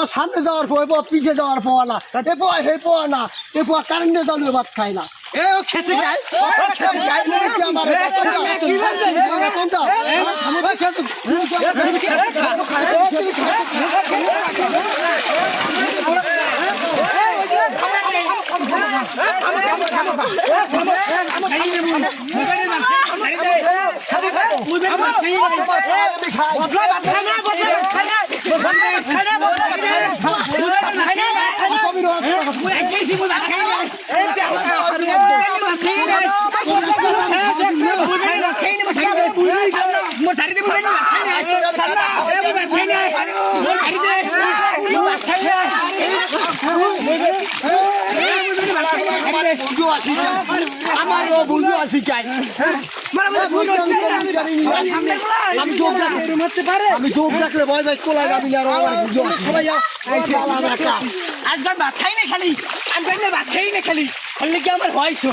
সামনে যাওয়ার পর পিছিয়ে যাওয়ার পর না হে পর না কারেন্টে চালু ভাত খায় না খেতে আমার বুঝু আসি চাই আমি চোখ দেখলে ভয় ভাই কোলায় যাবি না আজকাল ভাত খাই না খালি আমি ভাত খাই না খালি খালি কি আমার হয়ছো